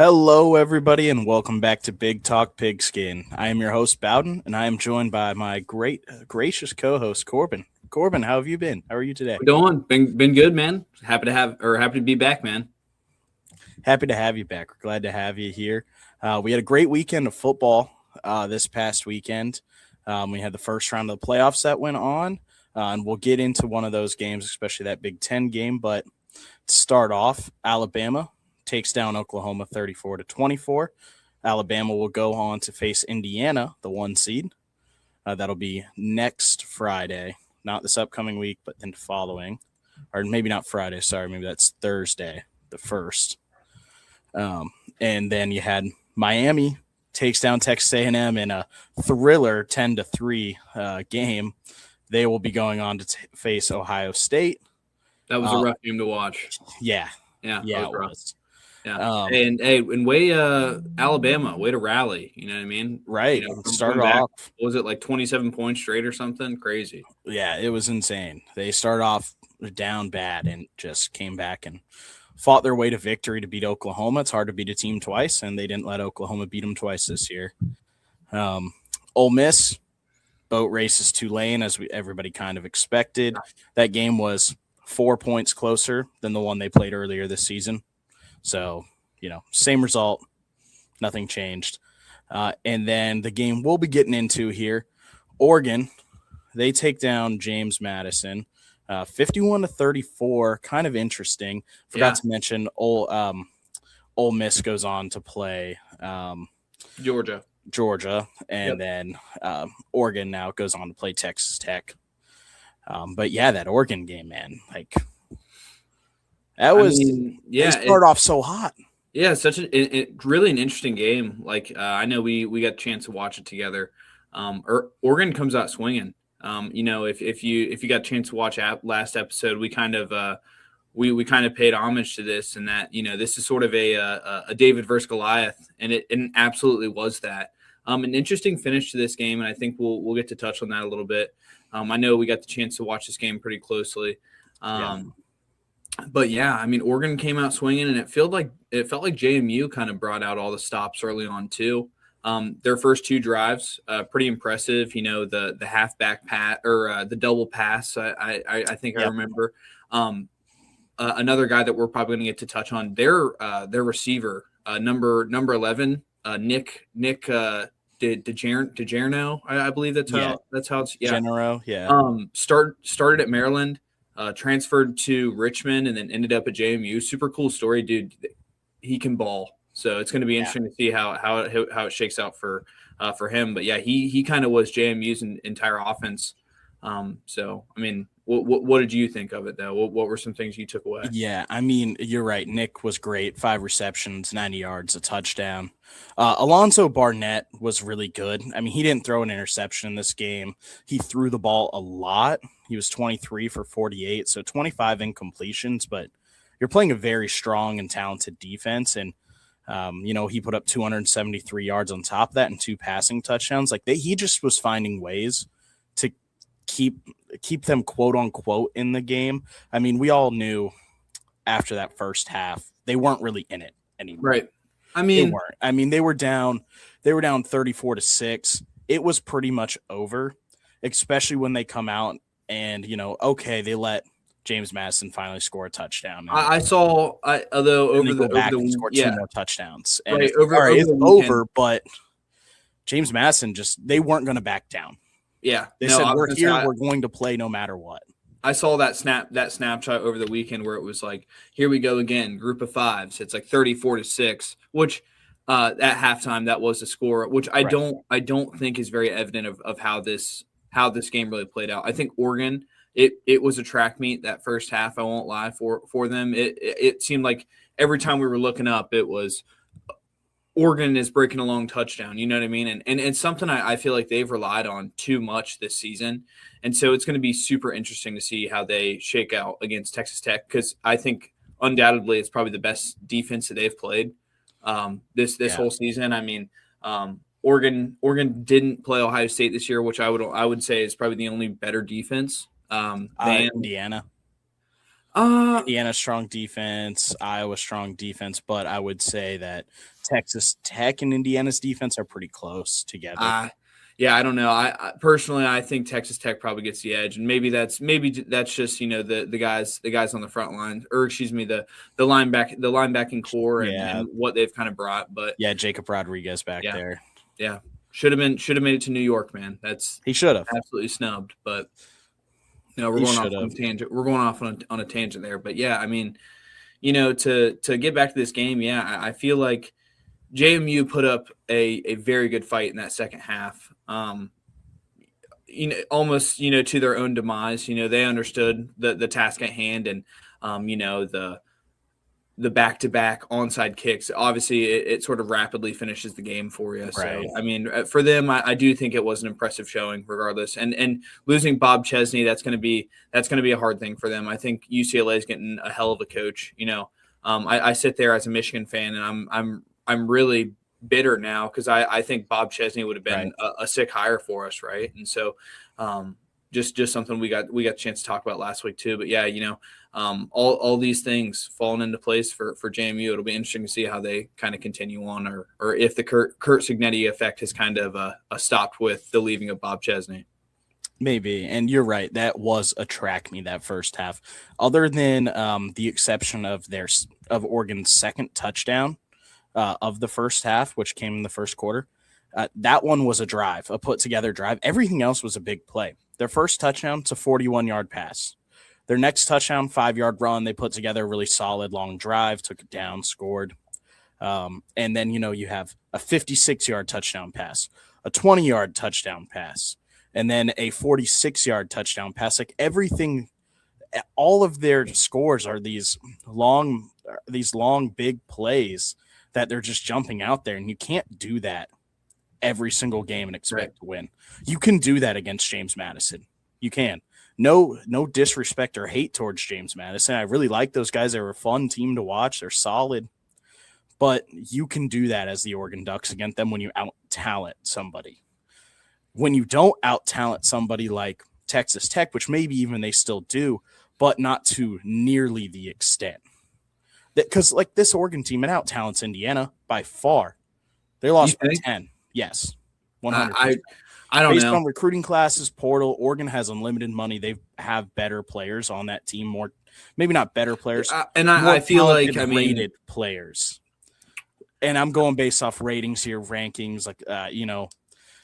Hello, everybody, and welcome back to Big Talk Pigskin. I am your host, Bowden, and I am joined by my gracious co-host, Korbin. Korbin, how have you been? How are you today? We're doing? Been good, man. Happy to be back, man. Happy to have you back. We're glad to have you here. We had a great weekend of football this past weekend. We had the first round of the playoffs that went on, and we'll get into one of those games, especially that Big Ten game. But to start off, Alabama takes down Oklahoma 34-24. Alabama will go on to face Indiana, the 1 seed. That'll be next Friday, not this upcoming week, but then following, or maybe not Friday. Sorry, maybe that's Thursday, the 1st. And then you had Miami takes down Texas A&M in a thriller 10-3 game. They will be going on to face Ohio State. That was a rough game to watch. Yeah, it was. Yeah, and Alabama, way to rally. You know what I mean? Right. Started off. What was it, like 27 points straight or something? Crazy. Yeah, it was insane. They started off down bad and just came back and fought their way to victory to beat Oklahoma. It's hard to beat a team twice, and they didn't let Oklahoma beat them twice this year. Ole Miss boat races Tulane, as everybody kind of expected. That game was 4 points closer than the one they played earlier this season. So, same result, nothing changed. And then the game we'll be getting into here, Oregon, they take down James Madison, 51-34, kind of interesting. Forgot to mention Ole Miss goes on to play Georgia, and then Oregon now goes on to play Texas Tech. But yeah, that Oregon game, man, they started off so hot. Yeah, such really an interesting game. I know we got a chance to watch it together. Oregon comes out swinging. If you got a chance to watch last episode, we kind of we kind of paid homage to this, and that this is sort of a David versus Goliath, and it absolutely was that. An interesting finish to this game, and I think we'll get to touch on that a little bit. I know we got the chance to watch this game pretty closely. But yeah, I mean, Oregon came out swinging, and it felt like JMU kind of brought out all the stops early on too. Their first 2 drives, pretty impressive. The halfback pass or the double pass. I think I remember. Another guy that we're probably going to get to touch on, their receiver, number 11, Nick DeGerno, I believe that's how it's Genero, yeah. Started at Maryland. Transferred to Richmond and then ended up at JMU. Super cool story, dude. He can ball, so it's going to be interesting to see how it shakes out for him. But yeah, he kind of was JMU's entire offense. So I mean, what did you think of it though? What were some things you took away? Yeah, I mean, you're right. Nick was great. 5 receptions, 90 yards, a touchdown. Alonzo Barnett was really good. I mean, he didn't throw an interception in this game. He threw the ball a lot. He was 23 for 48, so 25 incompletions, but you're playing a very strong and talented defense. And, he put up 273 yards on top of that and 2 passing touchdowns. He just was finding ways to keep them quote unquote in the game. I mean, we all knew after that first half, they weren't really in it anymore. Right. I mean, they weren't. I mean, they were down 34-6. It was pretty much over, especially when they come out and, they let James Madison finally score a touchdown. Although over the score 2 more touchdowns. And right, it's over, but James Madison they weren't going to back down. Yeah. They said, we're here, we're going to play no matter what. I saw that snapshot over the weekend where it was like, here we go again, group of 5s. It's like 34-6, which at halftime that was the score, which I don't think is very evident of how this game really played out. I think Oregon, it was a track meet that first half. I won't lie for them. It seemed like every time we were looking up, it was Oregon is breaking a long touchdown. You know what I mean? And it's something I feel like they've relied on too much this season. And so it's going to be super interesting to see how they shake out against Texas Tech, because I think undoubtedly it's probably the best defense that they've played this whole season. I mean, Oregon didn't play Ohio State this year, which I would say is probably the only better defense than Indiana. Indiana strong defense, Iowa strong defense, but I would say that Texas Tech and Indiana's defense are pretty close together. Yeah, I don't know. I personally, I think Texas Tech probably gets the edge, and maybe that's just the guys on the front line, or excuse me, the linebacking core and what they've kind of brought. But yeah, Jacob Rodriguez back there. Yeah, should have made it to New York, man. He should have absolutely snubbed, but we're going off on a tangent. We're going off on a tangent there, but yeah, I mean, to get back to this game, yeah, I feel like JMU put up a very good fight in that second half. Almost to their own demise. They understood the task at hand, and the back-to-back onside kicks. Obviously, it sort of rapidly finishes the game for you. Right. So, I mean, for them, I do think it was an impressive showing, regardless. And losing Bob Chesney, that's going to be a hard thing for them. I think UCLA is getting a hell of a coach. I sit there as a Michigan fan, and I'm really bitter now because I think Bob Chesney would have been a sick hire for us, right? And so, just something we got a chance to talk about last week too. But yeah, all these things falling into place for JMU. It'll be interesting to see how they kind of continue on, or if the Kurt Cignetti effect has kind of stopped with the leaving of Bob Chesney. Maybe, and you're right. That was a track me that first half. Other than the exception of Oregon's second touchdown of the first half, which came in the first quarter, that one was a drive, a put together drive. Everything else was a big play. Their first touchdown, it's a 41-yard pass. Their next touchdown, 5-yard run. They put together a really solid long drive, took it down, scored. And then, you have a 56-yard touchdown pass, a 20-yard touchdown pass, and then a 46-yard touchdown pass. Like everything, all of their scores are these long, big plays that they're just jumping out there. And you can't do that every single game and expect to win. You can do that against James Madison. You can. No disrespect or hate towards James Madison. I really like those guys. They're a fun team to watch. They're solid. But you can do that as the Oregon Ducks against them when you out-talent somebody. When you don't out-talent somebody like Texas Tech, which maybe even they still do, but not to nearly the extent. Because like this Oregon team, it out-talents Indiana by far. They lost by 10. Yes, 100%. I don't know. Based on recruiting classes, portal, Oregon has unlimited money. They have better players on that team, more maybe not better players, I feel like rated players. And I'm going based off ratings here, rankings, like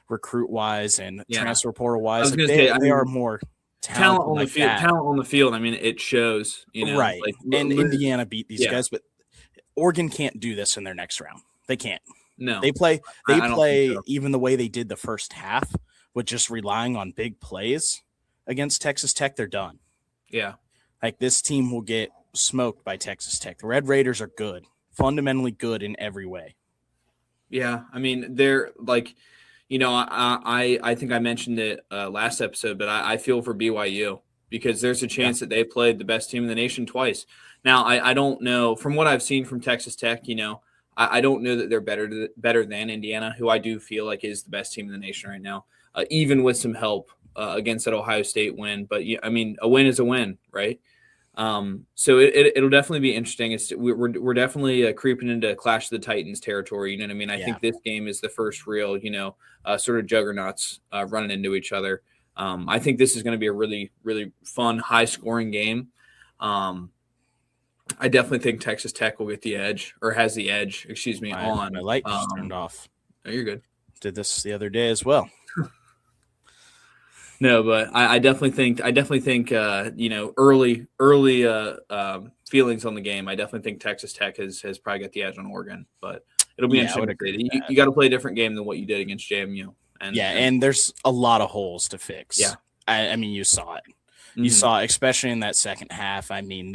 recruit wise and transfer portal wise. Like they are more talent on the field. Talent on the field. I mean, it shows. Right. And Indiana beat these guys, but Oregon can't do this in their next round. They can't. No, they play even the way they did the first half with just relying on big plays against Texas Tech. They're done. Yeah. Like this team will get smoked by Texas Tech. The Red Raiders are good, fundamentally good in every way. Yeah. I mean, they're like, I think I mentioned it last episode, but I feel for BYU because there's a chance that they played the best team in the nation twice. Now, I don't know from what I've seen from Texas Tech, I don't know that they're better than Indiana, who I do feel like is the best team in the nation right now, even with some help against that Ohio State win. But I mean, a win is a win, right? So it'll definitely be interesting. We're definitely creeping into Clash of the Titans territory. You know what I mean? I think this game is the first real, sort of juggernauts running into each other. I think this is going to be a really, really fun, high-scoring game. I definitely think Texas Tech will get the edge, or has the edge, on. My light just turned off. Oh, you're good. Did this the other day as well. No, but I definitely think early feelings on the game. I definitely think Texas Tech has probably got the edge on Oregon, but it'll be interesting. You got to play a different game than what you did against JMU. And there's a lot of holes to fix. Yeah. I mean, you saw it. You saw it, especially in that second half. I mean,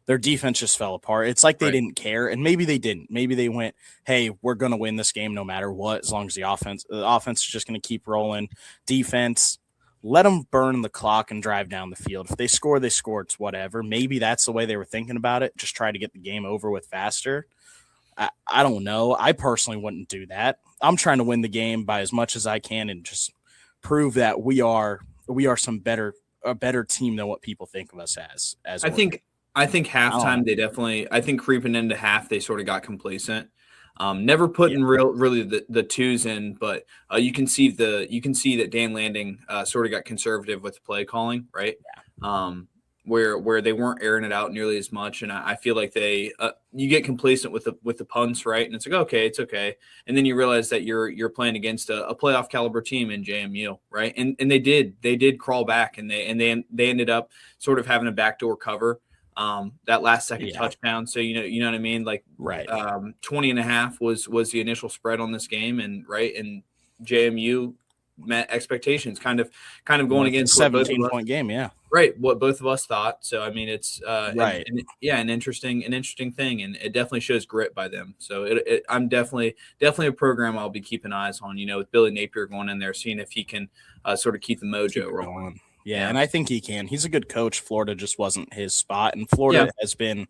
their defense just fell apart. It's like they didn't care, and maybe they didn't. Maybe they went, hey, we're going to win this game no matter what, as long as the offense is just going to keep rolling. Defense, let them burn the clock and drive down the field. If they score, they score. It's whatever. Maybe that's the way they were thinking about it, just try to get the game over with faster. I don't know. I personally wouldn't do that. I'm trying to win the game by as much as I can and just prove that we are some better a better team than what people think of us as I Oregon. think halftime they definitely. I think creeping into half they sort of got complacent. Never putting really the twos in, but you can see that Dan Landing sort of got conservative with the play calling, right? Where they weren't airing it out nearly as much, and I feel like they you get complacent with the punts, right? And it's like it's okay, and then you realize that you're playing against a playoff caliber team in JMU, right? And they did crawl back, and they ended up sort of having a backdoor cover. That last second touchdown. So, you know what I mean? Like, 20.5 was the initial spread on this game. And JMU met expectations, kind of going against 17-point game. Yeah. Right. What both of us thought. So, I mean, it's, right. an interesting thing. And it definitely shows grit by them. So I'm definitely a program I'll be keeping eyes on, with Billy Napier going in there, seeing if he can sort of keep the mojo rolling. Yeah, and I think he can. He's a good coach. Florida just wasn't his spot, and Florida has been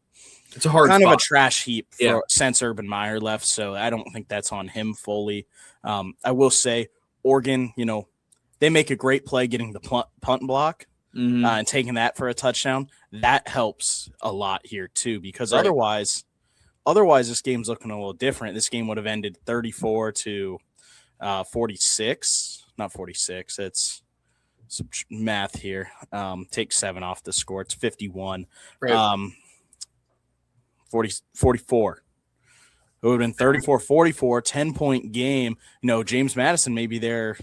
it's a hard kind spot. of a trash heap since Urban Meyer left, so I don't think that's on him fully. I will say Oregon, they make a great play getting the punt block and taking that for a touchdown. That helps a lot here too, because otherwise this game's looking a little different. This game would have ended 34-46, not 46. It's some math here. Take 7 off the score. It's 51. 44. It would have been 34-44, 10-point game. James Madison, maybe they're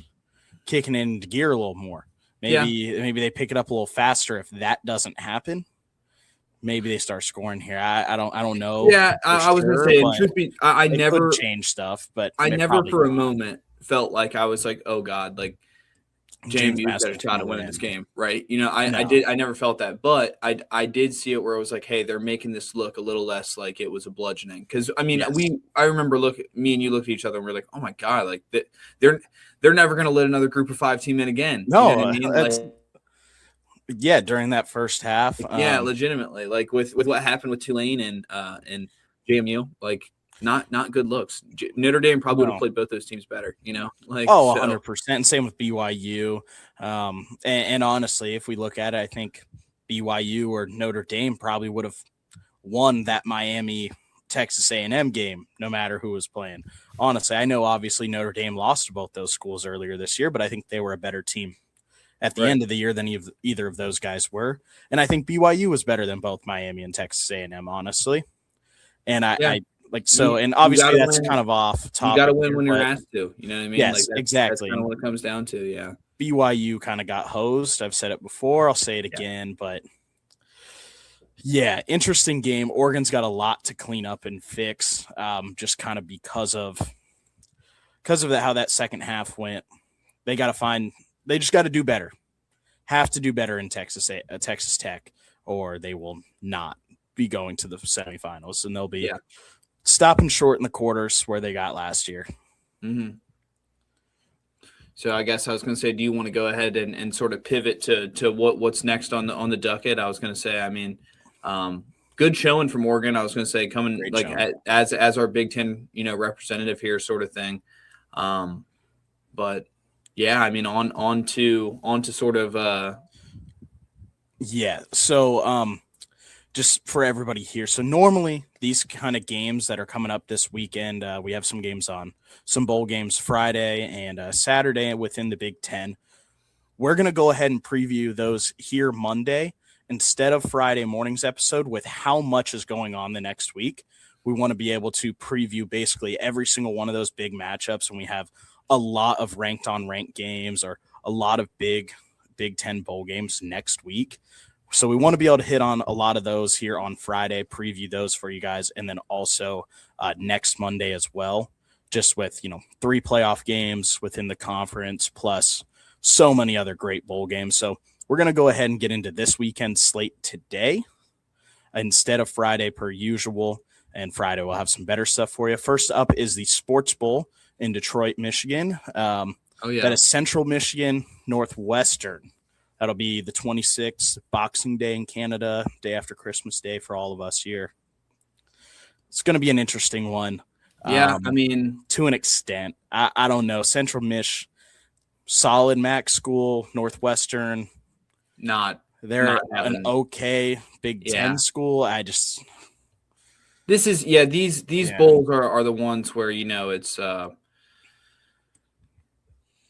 kicking into gear a little more. Maybe they pick it up a little faster. If that doesn't happen, maybe they start scoring here. I don't know. Yeah, I was gonna say, truth be, I never change stuff, but I never for a moment felt like I was like, oh God, like JMU's got a shot to win this game, right? I never felt that, but I did see it where it was like, hey, they're making this look a little less like it was a bludgeoning. Because I mean, I remember me and you looked at each other and we're like, oh my God, like they're never going to let another Group of 5 team in again. No, you know what I mean? During that first half, legitimately, like with what happened with Tulane and JMU, like. Not good looks. Notre Dame probably would have played both those teams better, 100%. And same with BYU. And honestly, if we look at it, I think BYU or Notre Dame probably would have won that Miami Texas A&M game, no matter who was playing. Honestly, I know obviously Notre Dame lost to both those schools earlier this year, but I think they were a better team at the end of the year than either of those guys were. And I think BYU was better than both Miami and Texas A&M, honestly. And and obviously that's kind of off topic. You got to win when you're asked to. You know what I mean? Yes, exactly. That's kind of what it comes down to. Yeah. BYU kind of got hosed. I've said it before. I'll say it again. But interesting game. Oregon's got a lot to clean up and fix, just kind of because of how that second half went. They just got to do better. Have to do better in Texas Tech, or they will not be going to the semifinals, and they'll be stopping short in the quarters where they got last year. Mm-hmm. So I guess I was going to say, do you want to go ahead and sort of pivot to what's next on the docket? I was going to say, I mean, good showing from Oregon. I was going to say coming as our Big Ten, representative here, sort of thing. But yeah, I mean, on to sort of. So just for everybody here. So normally these kind of games that are coming up this weekend, we have some games on, some bowl games Friday and Saturday within the Big Ten. We're going to go ahead and preview those here Monday instead of Friday morning's episode with how much is going on the next week. We want to be able to preview basically every single one of those big matchups. And we have a lot of ranked on ranked games or a lot of Big Ten bowl games next week. So we want to be able to hit on a lot of those here on Friday, preview those for you guys, and then also next Monday as well, just with, 3 playoff games within the conference, plus so many other great bowl games. So we're going to go ahead and get into this weekend's slate today instead of Friday per usual, and Friday we'll have some better stuff for you. First up is the Sports Bowl in Detroit, Michigan. That is Central Michigan, Northwestern. That'll be the 26th, Boxing Day in Canada, day after Christmas Day for all of us here. It's going to be an interesting one. Yeah, I mean, to an extent. I don't know. Central Mich, solid MAC school, Northwestern, They're having an okay Big Ten school. These bowls are the ones where, it's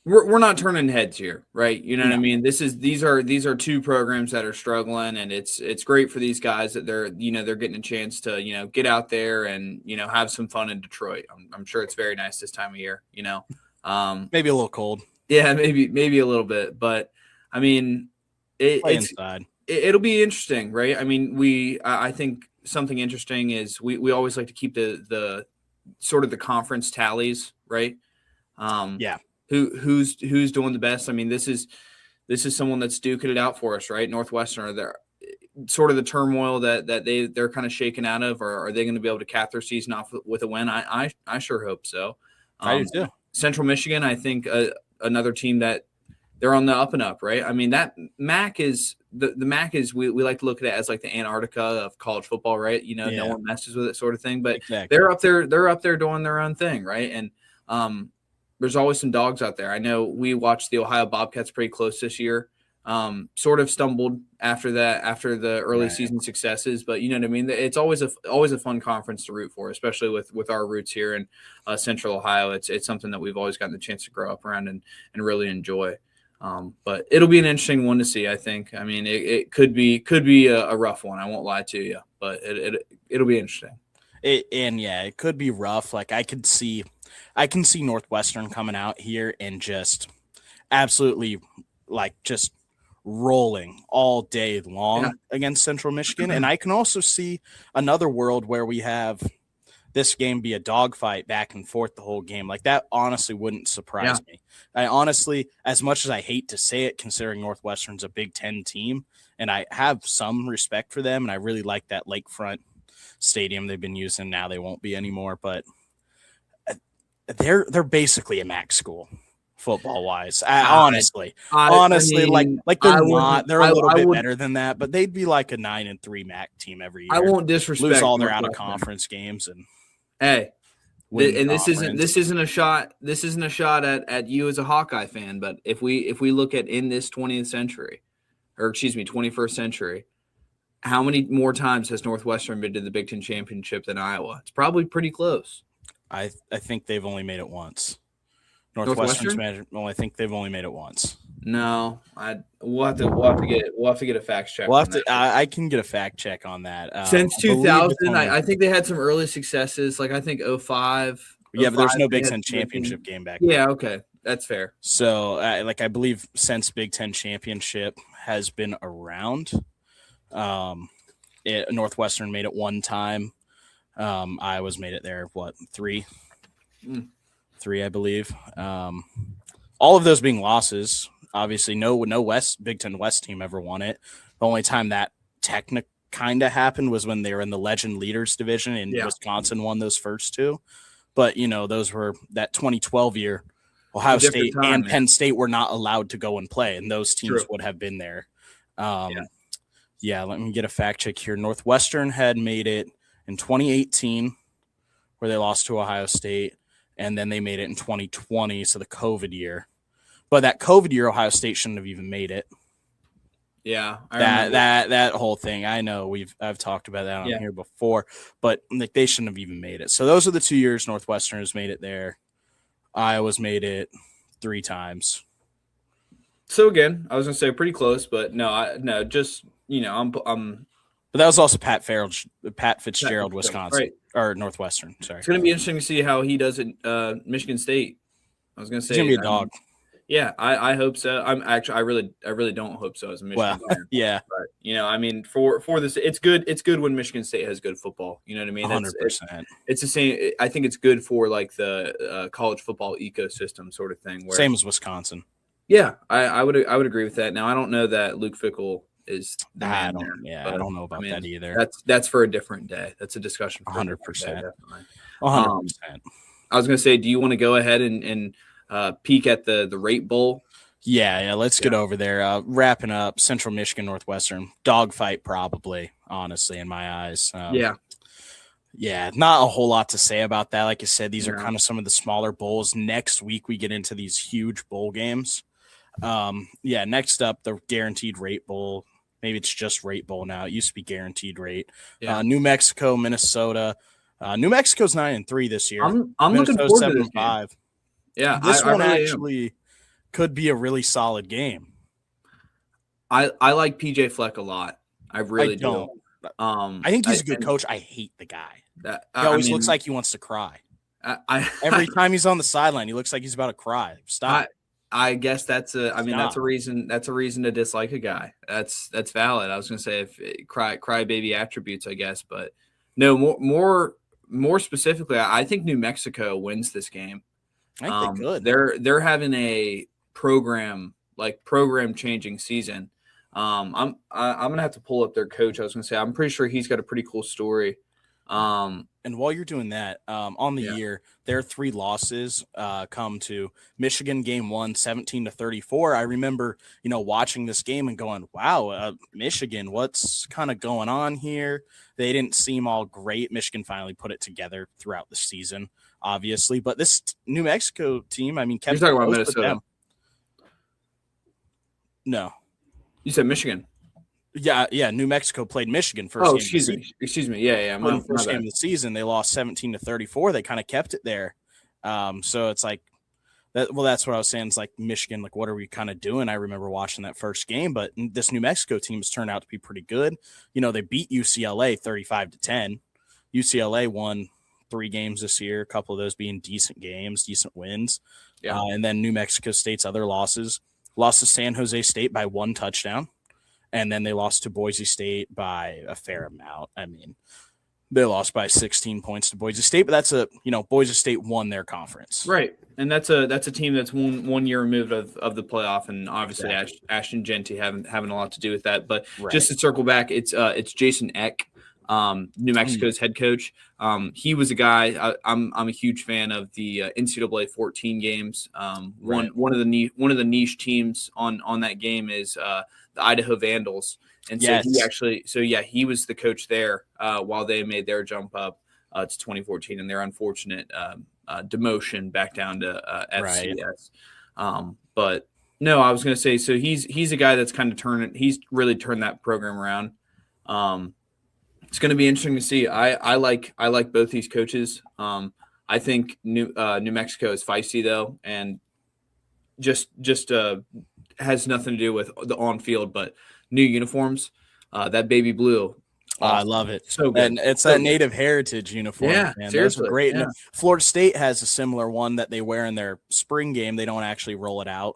we're not turning heads here, right? You know what I mean? These are two programs that are struggling, and it's great for these guys that they're getting a chance to, get out there and, have some fun in Detroit. I'm sure it's very nice this time of year, maybe a little cold. Yeah, maybe a little bit, but I mean, it'll be interesting, right? I mean, I think something interesting is we always like to keep the sort of the conference tallies, right? Who's doing the best? I mean, this is someone that's duking it out for us, right? Northwestern, are there sort of the turmoil that they're kind of shaken out of, or are they going to be able to cap their season off with a win? I sure hope so. I do too. Central Michigan, I think another team that they're on the up and up, right? I mean, that MAC is the MAC is we like to look at it as like the Antarctica of college football, right? No one messes with it, sort of thing. But exactly. They're up there doing their own thing, right? And there's always some dogs out there. I know we watched the Ohio Bobcats pretty close this year. Sort of stumbled after the early season successes, but you know what I mean? It's always a fun conference to root for, especially with our roots here in Central Ohio. It's something that we've always gotten the chance to grow up around and really enjoy. But it'll be an interesting one to see, I think. I mean, it could be a rough one. I won't lie to you, but it'll be interesting. It could be rough. Like I can see Northwestern coming out here and just absolutely just rolling all day long against Central Michigan. And I can also see another world where we have this game be a dogfight back and forth the whole game. Like that honestly wouldn't surprise me. I honestly, as much as I hate to say it, considering Northwestern's a Big Ten team, and I have some respect for them, and I really like that Lakefront stadium they've been using. Now they won't be anymore, but they're basically a MAC school football wise. Honestly, they're a little bit better than that, but they'd be like a 9-3 MAC team every year. I won't disrespect, lose all their out of conference games, and this isn't a shot at you as a Hawkeye fan, but if we look at in this 20th century, or excuse me, 21st century, how many more times has Northwestern been to the Big Ten championship than Iowa? It's probably pretty close. I think they've only made it once. Northwestern's made, well, I think they've only made it once. No, we'll have to get a fact check. I can get a fact check on that. Since 2000, I think they had some early successes. Like I think 05. Yeah, but there's no Big Ten championship game back then. Yeah, okay, that's fair. So, I believe since Big Ten championship has been around, Northwestern made it one time. Iowa's made it there. What, three? Three, I believe. All of those being losses. Obviously, no Big Ten West team ever won it. The only time that kind of happened was when they were in the Legend Leaders division, and Wisconsin won those first two. But those were that 2012 year. Ohio State and Penn State were not allowed to go and play, and those teams would have been there. Let me get a fact check here. Northwestern had made it in 2018, where they lost to Ohio State, and then they made it in 2020, so the COVID year. But that COVID year, Ohio State shouldn't have even made it. Yeah, that whole thing. I know I've talked about that on here before, but they shouldn't have even made it. So those are the 2 years Northwestern has made it there. Iowa's made it 3 times. So again, I was gonna say pretty close, but I'm. But that was also Pat Fitzgerald, Wisconsin, right. Or Northwestern. Sorry, it's gonna be interesting to see how he does at Michigan State. I was gonna say he's gonna be a dog. Yeah, I hope so. I really don't hope so as a Michigan player. Yeah. But for this, it's good. It's good when Michigan State has good football. You know what I mean? 100%. It's the same. I think it's good for like the college football ecosystem sort of thing. Same as Wisconsin. Yeah, I would agree with that. Now I don't know that Luke Fickell is the man there. I don't know about that either. That's for a different day. That's a discussion for 100%. 100%. I was going to say, do you want to go ahead and peek at the Rate Bowl? Yeah, let's get over there. Wrapping up, Central Michigan, Northwestern. Dogfight probably, honestly, in my eyes. Yeah, not a whole lot to say about that. Like I said, these are kind of some of the smaller bowls. Next week, we get into these huge bowl games. Next up, the Guaranteed Rate Bowl. Maybe it's just Rate Bowl now. It used to be Guaranteed Rate. Yeah. New Mexico, Minnesota. New Mexico's 9-3 this year. I'm looking forward to this game. 7-5. Yeah, This one really actually could be a really solid game. I like PJ Fleck a lot. I really don't. I think he's a good coach. I hate the guy. He always looks like he wants to cry. Every time he's on the sideline, he looks like he's about to cry. Stop. I guess that's a reason to dislike a guy. That's valid. I was gonna say if crybaby attributes, I guess, but no, more specifically, I think New Mexico wins this game. I think they could. They're having a program changing season. I'm gonna have to pull up their coach. I was gonna say I'm pretty sure he's got a pretty cool story. And while you're doing that, on the year, their 3 losses come to Michigan game 1, 17-34. I remember, watching this game and going, wow, Michigan, what's kind of going on here? They didn't seem all great. Michigan finally put it together throughout the season, obviously. But this New Mexico team, kept You're talking about Minnesota. No. You said Michigan. Yeah. New Mexico played Michigan first. Oh, excuse me. Yeah. First game of the season, they lost 17-34. They kind of kept it there. So it's like that. Well, that's what I was saying. It's like Michigan. Like, what are we kind of doing? I remember watching that first game, but this New Mexico team has turned out to be pretty good. They beat UCLA 35-10. UCLA won 3 games this year. A couple of those being decent games, decent wins. Yeah. And then New Mexico State's other losses. Lost to San Jose State by 1 touchdown. And then they lost to Boise State by a fair amount. They lost by 16 points to Boise State, but that's Boise State won their conference. Right. And that's a team that's one year removed of the playoff. And obviously Ashton Genty having a lot to do with that. But just to circle back, it's Jason Eck, New Mexico's head coach. He was a guy I'm a huge fan of the NCAA 14 games. One of the niche teams on that game is the Idaho Vandals. And so he was the coach there while they made their jump up to 2014 and their unfortunate demotion back down to FCS. But no, I was going to say, so he's a guy that's kind of he's really turned that program around. It's going to be interesting to see. I like both these coaches. I think New Mexico is feisty though, and just has nothing to do with the on field, but new uniforms. That baby blue. I love it. So good. And it's that native heritage uniform. Yeah, man. seriously. Those are great. Yeah. Florida State has a similar one that they wear in their spring game. They don't actually roll it out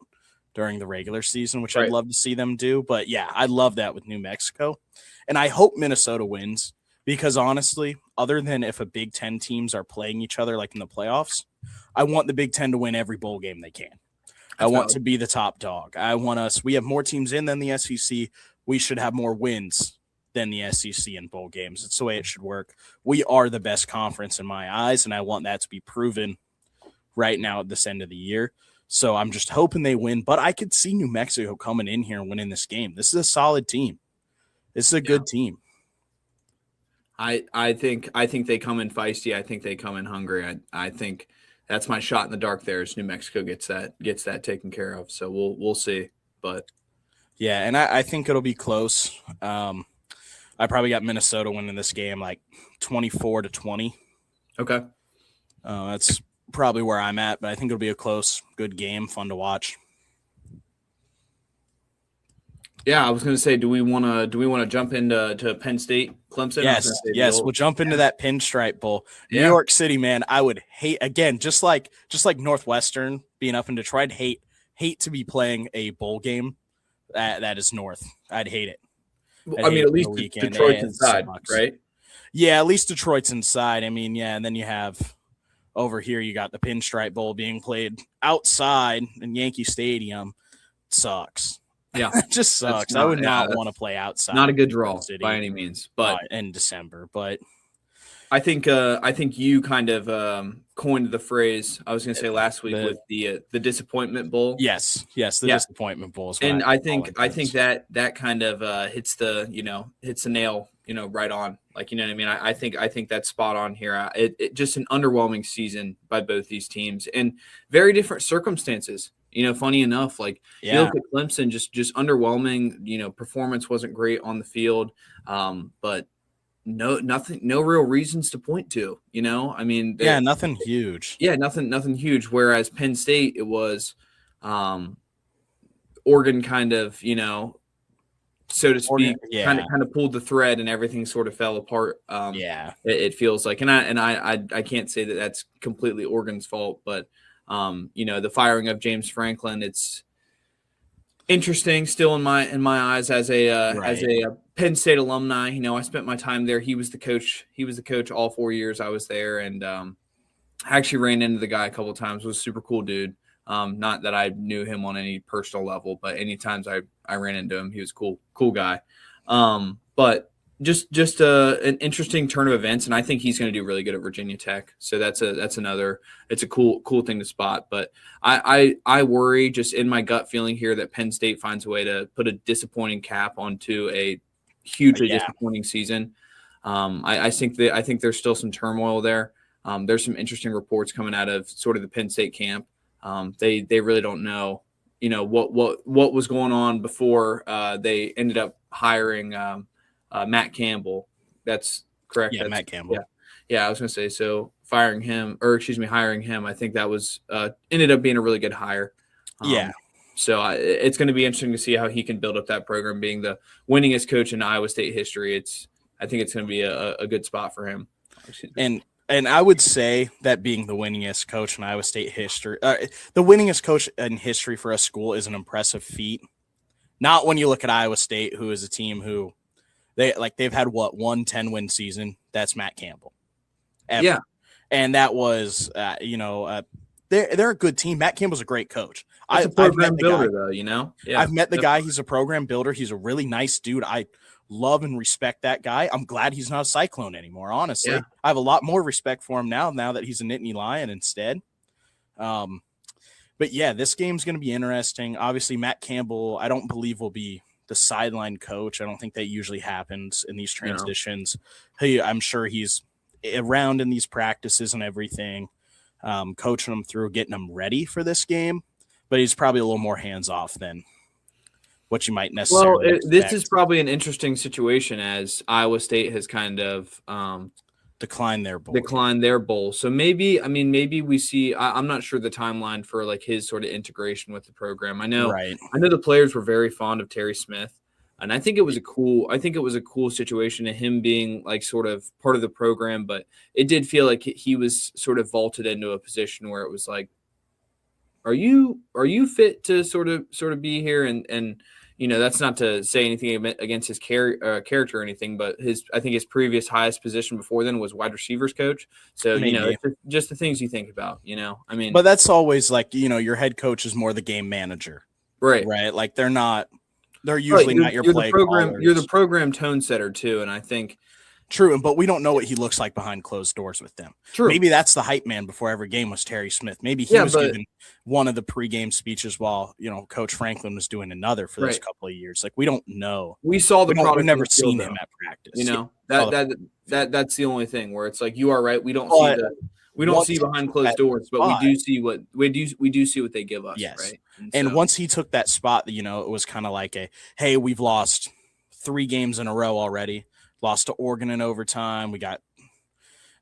during the regular season, which I'd love to see them do. But yeah, I love that with New Mexico. And I hope Minnesota wins because honestly, other than if a Big Ten teams are playing each other like in the playoffs, I want the Big Ten to win every bowl game they can. I want to be the top dog. We have more teams in than the SEC. We should have more wins than the SEC in bowl games. It's the way it should work. We are the best conference in my eyes, and I want that to be proven right now at this end of the year. So I'm just hoping they win, but I could see New Mexico coming in here and winning this game. This is a solid team. This is a good team. I think they come in feisty. I think they come in hungry. I think that's my shot in the dark there is New Mexico gets that taken care of. So we'll see. But yeah, and I think it'll be close. I probably got Minnesota winning this game like 24-20. Okay. That's probably where I'm at, but I think it'll be a close, good game, fun to watch. Yeah, I was going to say, do we want to jump into Penn State, Clemson? Yes, we'll jump into that Pinstripe Bowl. New York City, man, I would hate again, just like Northwestern being up in Detroit. Hate to be playing a bowl game that is North. I'd hate it. At least Detroit's inside, right? Yeah, at least Detroit's inside. And then you have over here, you got the Pinstripe Bowl being played outside in Yankee Stadium. It sucks. Yeah, it just sucks. I would not want to play outside. Not a good draw by any means, but in December. But I think you kind of coined the phrase. I was going to say last week with the disappointment bowl. Yes, the disappointment bowl. And I think that kind of hits the nail right on. Like, you know what I mean? I think that's spot on here. It just an underwhelming season by both these teams in very different circumstances. Funny enough, like you Yeah. look at Clemson, just underwhelming. Performance wasn't great on the field, but no real reasons to point to. I mean, Yeah, nothing huge. yeah, nothing huge. Whereas Penn State, it was Oregon kind of, so to speak, Yeah. kind of pulled the thread and everything sort of fell apart. Yeah. It feels like, and I can't say that that's completely Oregon's fault, but the firing of James Franklin, it's interesting still in my eyes as a Penn State alumni. I spent my time there. He was the coach. He was the coach all 4 years I was there, and I actually ran into the guy a couple of times. Was a super cool dude. Not that I knew him on any personal level, but any times I ran into him, he was cool guy. But just an interesting turn of events, and I think he's going to do really good at Virginia Tech. So that's another. It's a cool thing to spot. But I worry just in my gut feeling here that Penn State finds a way to put a disappointing cap onto a hugely disappointing season. I think there's still some turmoil there. There's some interesting reports coming out of sort of the Penn State camp. They really don't know, what was going on before they ended up hiring Matt Campbell. That's correct. Yeah, Matt Campbell. Yeah. I was going to say, so hiring him. I think that was ended up being a really good hire. So it's going to be interesting to see how he can build up that program, being the winningest coach in Iowa State history. I think it's going to be a good spot for him. And I would say that being the winningest coach in Iowa State history, the winningest coach in history for a school is an impressive feat. Not when you look at Iowa State, who is a team who they've had one 10-win season. That's Matt Campbell. Ever. Yeah. And that was, they're a good team. Matt Campbell's a great coach. I've program builder, though, Yeah, I've met the guy. He's a program builder. He's a really nice dude. I love and respect that guy. I'm glad he's not a Cyclone anymore, honestly. Yeah. I have a lot more respect for him now that he's a Nittany Lion instead. But yeah, this game's going to be interesting. Obviously, Matt Campbell, I don't believe will be the sideline coach. I don't think that usually happens in these transitions. No. I'm sure he's around in these practices and everything, coaching them through, getting them ready for this game. But he's probably a little more hands-off than what you might necessarily expect. This is probably an interesting situation as Iowa State has kind of declined their bowl. So maybe we see. I'm not sure the timeline for like his sort of integration with the program. I know the players were very fond of Terry Smith, and I think it was a cool situation of him being like sort of part of the program. But it did feel like he was sort of vaulted into a position where it was like, are you fit to sort of be here? And that's not to say anything against his character or anything, but I think his previous highest position before then was wide receivers coach. So, it's just the things you think about, but that's always like, your head coach is more the game manager, right? Like they're usually not your play program. You're the program tone setter too. And I think, true, but we don't know what he looks like behind closed doors with them. True. Maybe that's the hype man before every game was Terry Smith. Maybe he was giving one of the pregame speeches while, Coach Franklin was doing another for those couple of years. Like, we don't know. We saw the product. We've never seen him at practice. That's the only thing where it's like, you are right. We don't see behind closed doors, but we do see what they give us. Yes. Right. And once he took that spot, it was kind of like hey, we've lost 3 games in a row already. Lost to Oregon in overtime. We got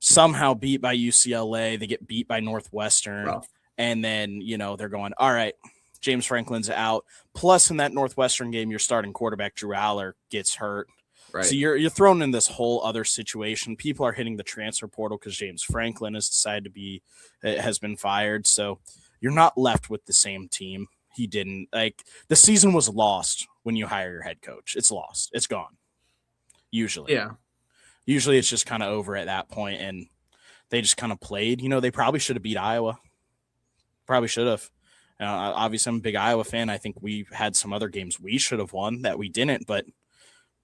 somehow beat by UCLA. They get beat by Northwestern. Rough. And then, they're going, all right, James Franklin's out. Plus, in that Northwestern game, your starting quarterback, Drew Aller, gets hurt. Right. So you're thrown in this whole other situation. People are hitting the transfer portal because James Franklin has has been fired. So you're not left with the same team. He didn't. The season was lost when you hire your head coach. It's lost. It's gone. Usually it's just kind of over at that point, and they just kind of played. They probably should have beat Iowa. Probably should have. Obviously, I'm a big Iowa fan. I think we had some other games we should have won that we didn't, but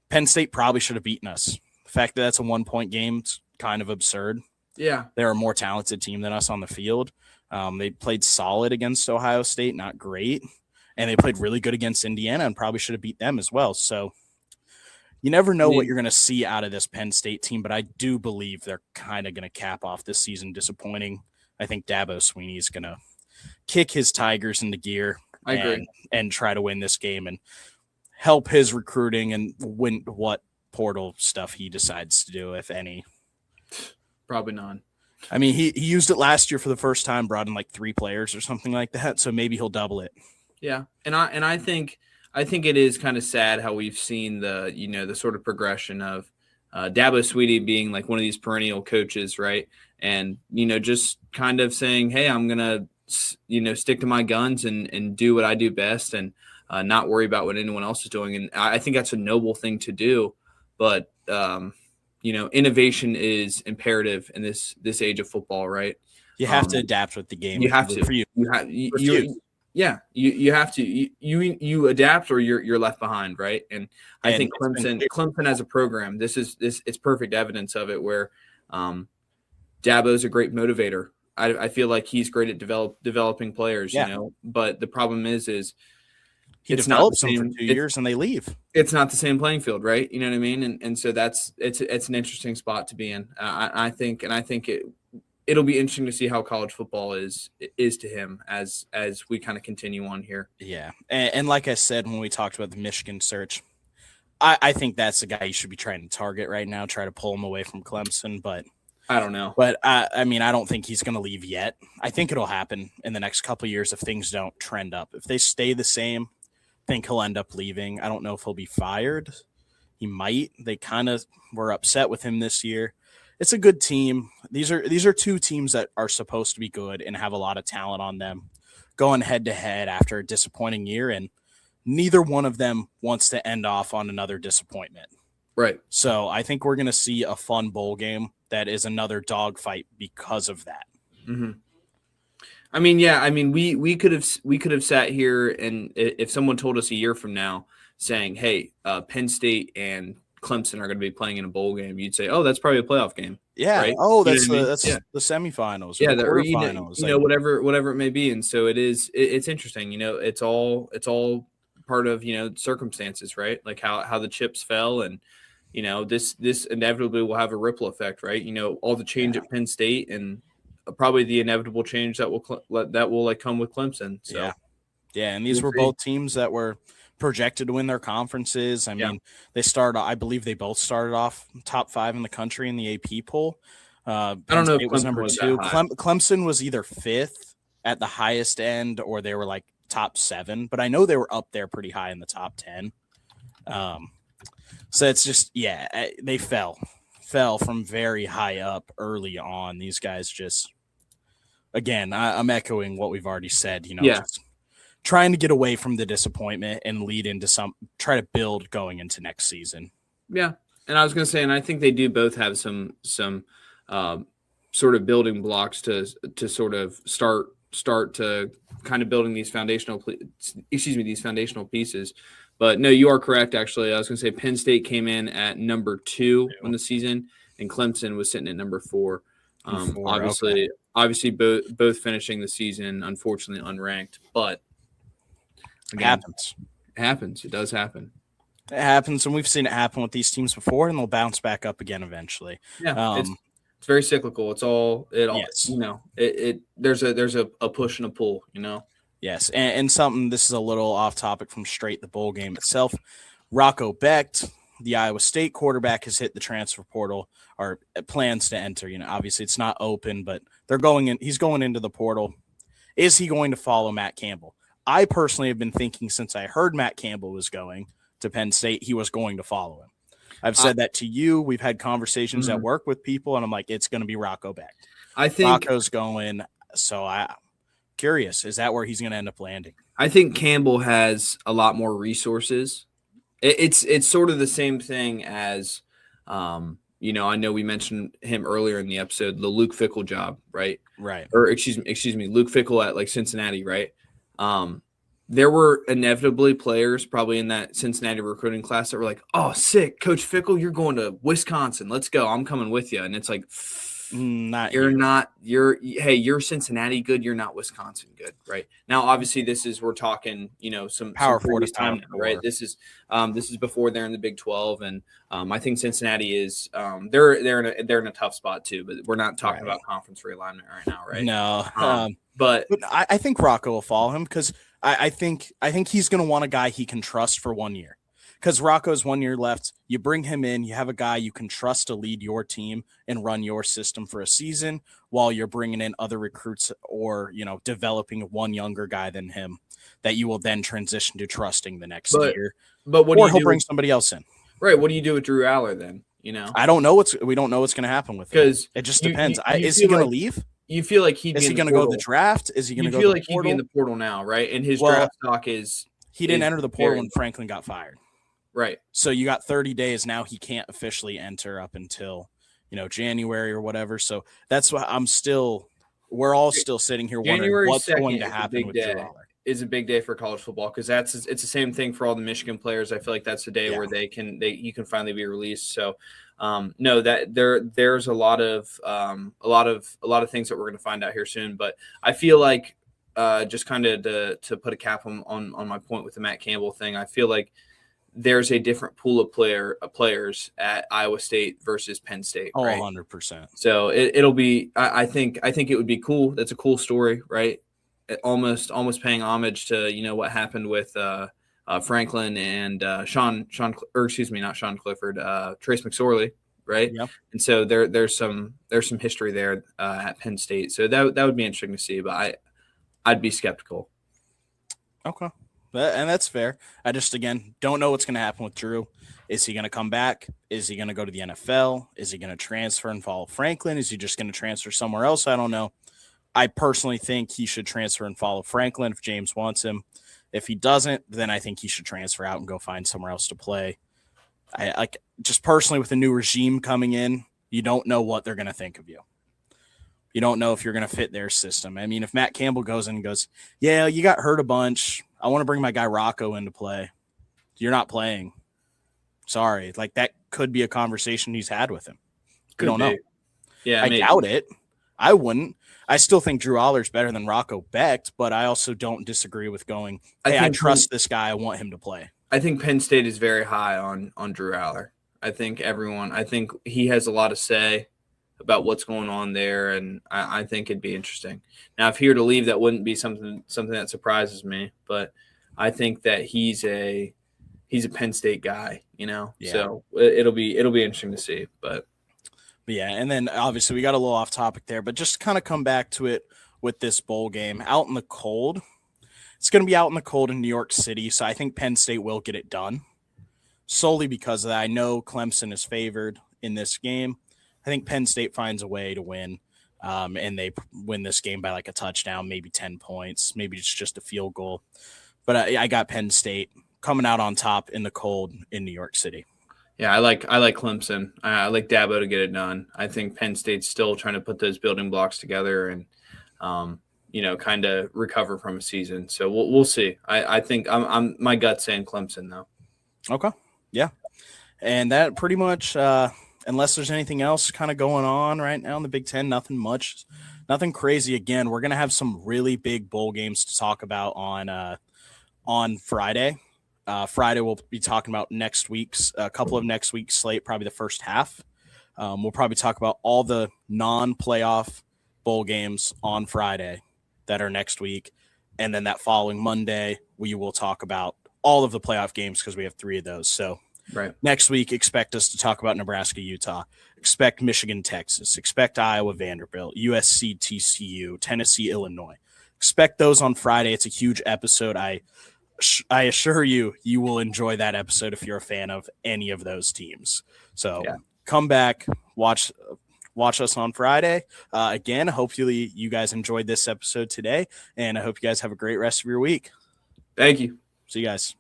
Penn State probably should have beaten us. The fact that that's a 1-point game is kind of absurd. Yeah. They're a more talented team than us on the field. They played solid against Ohio State, not great, and they played really good against Indiana and probably should have beat them as well. So you never know what you're going to see out of this Penn State team, but I do believe they're kind of going to cap off this season disappointing. I think Dabo Swinney is going to kick his Tigers into gear. I agree. And try to win this game and help his recruiting and win what portal stuff he decides to do, if any. Probably none. I mean, he used it last year for the first time, brought in like 3 players or something like that. So maybe he'll double it. Yeah. And I think it is kind of sad how we've seen the sort of progression of Dabo Swinney being like one of these perennial coaches, right? And, just kind of saying, hey, I'm going to, stick to my guns and do what I do best and not worry about what anyone else is doing. And I think that's a noble thing to do. But, innovation is imperative in this age of football, right? You have to adapt with the game. You have to. For you. You have to. You adapt or you're left behind, right? And I think Clemson as a program, it's perfect evidence of it where Dabo's a great motivator. I feel like he's great at developing players, but the problem is he develops them for 2 years and they leave. It's not the same playing field, right? You know what I mean? And so it's an interesting spot to be in. I think it'll be interesting to see how college football is to him as we kind of continue on here. Yeah. And like I said, when we talked about the Michigan search, I think that's the guy you should be trying to target right now, try to pull him away from Clemson, but I don't know. But I mean, I don't think he's going to leave yet. I think it'll happen in the next couple of years if things don't trend up. If they stay the same, I think he'll end up leaving. I don't know if he'll be fired. He might. They kind of were upset with him this year. It's a good team. These are 2 teams that are supposed to be good and have a lot of talent on them, going head to head after a disappointing year, and neither one of them wants to end off on another disappointment. Right. So I think we're going to see a fun bowl game that is another dogfight because of that. Mm-hmm. I mean, we could have sat here, and if someone told us a year from now saying, hey, Penn State and Clemson are going to be playing in a bowl game, you'd say, oh, that's probably a playoff game. Yeah. Right? Oh, that's the semifinals. Yeah. The quarterfinals. Whatever it may be. And so it's interesting, it's all part of, circumstances, right? Like how the chips fell, and, this inevitably will have a ripple effect, right? All the change at Penn State and probably the inevitable change that will come with Clemson. So yeah. And these were both teams that were projected to win their conferences. I mean, I believe they both started off top 5 in the country in the AP poll. I don't know if it was number 2. Clemson was either 5th at the highest end, or they were like top 7, but I know they were up there pretty high in the top 10. So it's just, they fell from very high up early on. These guys just, again, I'm echoing what we've already said, just trying to get away from the disappointment and lead into try to build going into next season. Yeah. And I was going to say, and I think they do both have some sort of building blocks to sort of start to kind of building these foundational pieces. But no, you are correct. Actually, I was going to say Penn State came in at number 2 in the season, and Clemson was sitting at number 4. Obviously, both finishing the season unfortunately unranked, but again, it happens. It does happen. It happens, and we've seen it happen with these teams before, and they'll bounce back up again eventually. Yeah, it's very cyclical. Yes. There's a push and a pull. Yes, and something, this is a little off topic from straight the bowl game itself. Rocco Becht, the Iowa State quarterback, has hit the transfer portal, or plans to enter. Obviously it's not open, but he's going into the portal. Is he going to follow Matt Campbell? I personally have been thinking since I heard Matt Campbell was going to Penn State, he was going to follow him. I've said that to you. We've had conversations at work with people, and I'm like, it's going to be Rocco Becht. I think Rocco's going, so I'm curious, is that where he's going to end up landing? I think Campbell has a lot more resources. It's sort of the same thing as, I know we mentioned him earlier in the episode, the Luke Fickell job, right? Right. Or excuse me, Luke Fickell at like Cincinnati, right? There were inevitably players probably in that Cincinnati recruiting class that were like, oh, sick, Coach Fickell, you're going to Wisconsin. Let's go. I'm coming with you. And it's like, Not You're here. not. You're Cincinnati good. You're not Wisconsin good, right? Now, obviously, we're talking, some Power 4 to previous time Power now, right? 4. This is before they're in the Big 12, and I think Cincinnati is they're in a tough spot too. But we're not talking about conference realignment right now, right? No, But but I think Rocco will follow him because I think he's going to want a guy he can trust for 1 year. Because Rocco's 1 year left, you bring him in, you have a guy you can trust to lead your team and run your system for a season while you're bringing in other recruits or, developing one younger guy than him that you will then transition to trusting the next year. But what do you he'll do bring somebody else in. Right. What do you do with Drew Aller then? I don't know we don't know what's going to happen with him. Because it just depends. Is he going to leave? You feel like is he going to go to the draft? Is he going to go to the portal? He'd be in the portal now, right? And his draft stock is he didn't enter the portal when Franklin got fired. Right. So you got 30 days now. He can't officially enter up until, January or whatever. So that's why we're all still sitting here wondering what's going to happen with Drew Aller. Is a big day for college football because it's the same thing for all the Michigan players. I feel like that's the day where you can finally be released. So no, that there's a lot of things that we're going to find out here soon. But I feel like just kind of to put a cap on my point with the Matt Campbell thing, I feel like there's a different pool of players at Iowa State versus Penn State. Oh, right? 100%. So it'll be. I think it would be cool. That's a cool story, right? Almost paying homage to what happened with Franklin and not Sean Clifford, Trace McSorley, right? Yep. And so there's some history there at Penn State. So that would be interesting to see, but I'd be skeptical. Okay. And that's fair. I just, again, don't know what's going to happen with Drew. Is he going to come back? Is he going to go to the NFL? Is he going to transfer and follow Franklin? Is he just going to transfer somewhere else? I don't know. I personally think he should transfer and follow Franklin if James wants him. If he doesn't, then I think he should transfer out and go find somewhere else to play. I just personally, with a new regime coming in, you don't know what they're going to think of you. You don't know if you're going to fit their system. I mean, if Matt Campbell goes in and goes, yeah, you got hurt a bunch. I want to bring my guy Rocco into play. You're not playing. Sorry. Like, that could be a conversation he's had with him. You don't know. Yeah, I doubt it. I wouldn't. I still think Drew Aller's better than Rocco Becht, but I also don't disagree with going, hey, I trust this guy. I want him to play. I think Penn State is very high on Drew Aller. I think he has a lot to say about what's going on there, and I think it'd be interesting. Now, if he were to leave, that wouldn't be something that surprises me, but I think that he's a Penn State guy, Yeah. So it'll be interesting to see, but yeah. And then obviously we got a little off topic there, but just kind of come back to it with this bowl game out in the cold. It's going to be out in the cold in New York City, so I think Penn State will get it done solely because of that. I know Clemson is favored in this game. I think Penn State finds a way to win, and they win this game by like a touchdown, maybe 10 points, maybe it's just a field goal. But I got Penn State coming out on top in the cold in New York City. Yeah, I like Clemson. I like Dabo to get it done. I think Penn State's still trying to put those building blocks together and, kind of recover from a season. So we'll see. I think I'm my gut's saying Clemson though. Okay, yeah, and that pretty much. Unless there's anything else kind of going on right now in the Big Ten, nothing much, nothing crazy. Again, we're going to have some really big bowl games to talk about on Friday. Friday, we'll be talking about a couple of next week's slate, probably the first half. We'll probably talk about all the non-playoff bowl games on Friday that are next week. And then that following Monday, we will talk about all of the playoff games because we have 3 of those. So right. Next week, expect us to talk about Nebraska, Utah. Expect Michigan, Texas. Expect Iowa, Vanderbilt, USC, TCU, Tennessee, Illinois. Expect those on Friday. It's a huge episode. I assure you will enjoy that episode if you're a fan of any of those teams. So Come back, watch us on Friday. Again, hopefully you guys enjoyed this episode today, and I hope you guys have a great rest of your week. Thank you. See you guys.